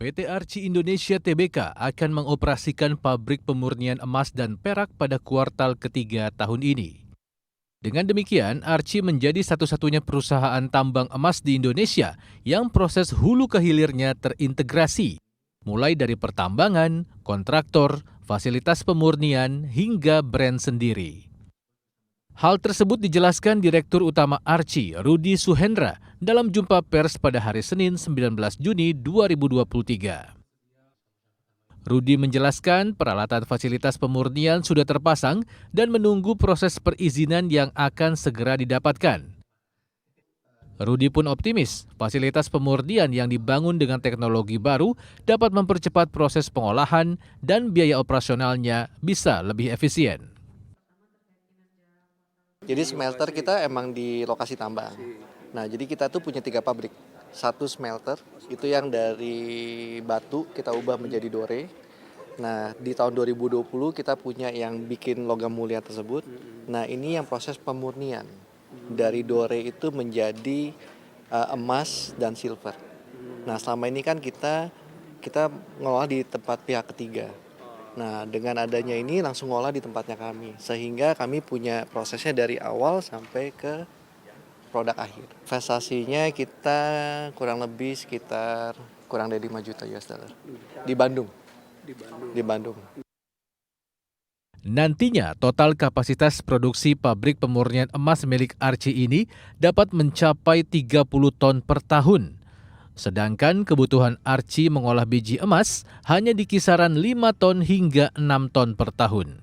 PT Arci Indonesia Tbk akan mengoperasikan pabrik pemurnian emas dan perak pada kuartal ketiga tahun ini. Dengan demikian, Arci menjadi satu-satunya perusahaan tambang emas di Indonesia yang proses hulu ke hilirnya terintegrasi, mulai dari pertambangan, kontraktor, fasilitas pemurnian, hingga brand sendiri. Hal tersebut dijelaskan Direktur Utama Arci, Rudi Suhendra, dalam jumpa pers pada hari Senin 19 Juni 2023. Rudi menjelaskan peralatan fasilitas pemurnian sudah terpasang dan menunggu proses perizinan yang akan segera didapatkan. Rudi pun optimis fasilitas pemurnian yang dibangun dengan teknologi baru dapat mempercepat proses pengolahan dan biaya operasionalnya bisa lebih efisien. Jadi smelter kita emang di lokasi tambang. Nah, jadi kita tuh punya 3 pabrik. Satu smelter, itu yang dari batu kita ubah menjadi dore. Nah, di tahun 2020 kita punya yang bikin logam mulia tersebut. Nah, ini yang proses pemurnian. Dari dore itu menjadi emas dan silver. Nah, selama ini kan kita ngelola di tempat pihak ketiga. Nah, dengan adanya ini langsung ngolah di tempatnya kami. Sehingga kami punya prosesnya dari awal sampai ke produk akhir. Investasinya kita kurang lebih sekitar kurang dari 5 juta US dollar. Di Bandung. Di Bandung. Nantinya, total kapasitas produksi pabrik pemurnian emas milik Arci ini dapat mencapai 30 ton per tahun. Sedangkan kebutuhan Arci mengolah biji emas hanya di kisaran 5 ton hingga 6 ton per tahun.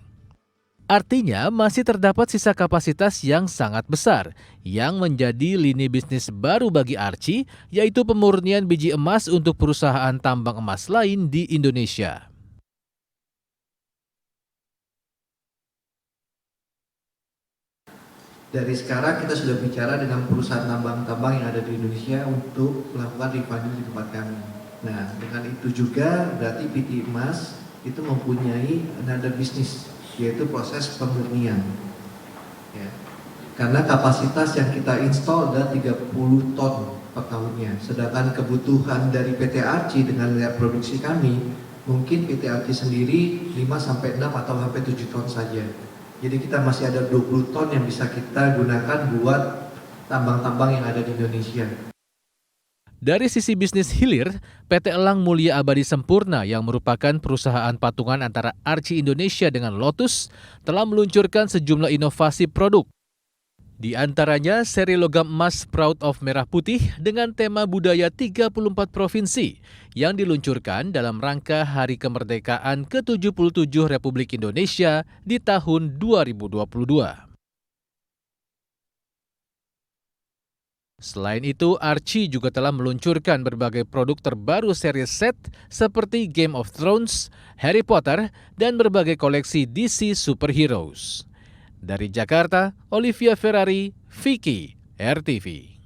Artinya masih terdapat sisa kapasitas yang sangat besar yang menjadi lini bisnis baru bagi Arci, yaitu pemurnian biji emas untuk perusahaan tambang emas lain di Indonesia. Dari sekarang kita sudah bicara dengan perusahaan tambang-tambang yang ada di Indonesia untuk melakukan refining di tempat kami. Nah, dengan itu juga berarti PT Emas itu mempunyai another business, yaitu proses pemurnian. Ya. Karena kapasitas yang kita install adalah 30 ton per tahunnya. Sedangkan kebutuhan dari PT Arci dengan lihat produksi kami, mungkin PT Arci sendiri 5-6 atau sampai 7 ton saja. Jadi kita masih ada 20 ton yang bisa kita gunakan buat tambang-tambang yang ada di Indonesia. Dari sisi bisnis hilir, PT Elang Mulia Abadi Sempurna yang merupakan perusahaan patungan antara Arci Indonesia dengan Lotus telah meluncurkan sejumlah inovasi produk. Di antaranya seri logam emas Proud of Merah Putih dengan tema budaya 34 provinsi yang diluncurkan dalam rangka Hari Kemerdekaan ke-77 Republik Indonesia di tahun 2022. Selain itu, Arci juga telah meluncurkan berbagai produk terbaru seri set seperti Game of Thrones, Harry Potter, dan berbagai koleksi DC Superheroes. Dari Jakarta, Olivia Ferrari, Vicky, RTV.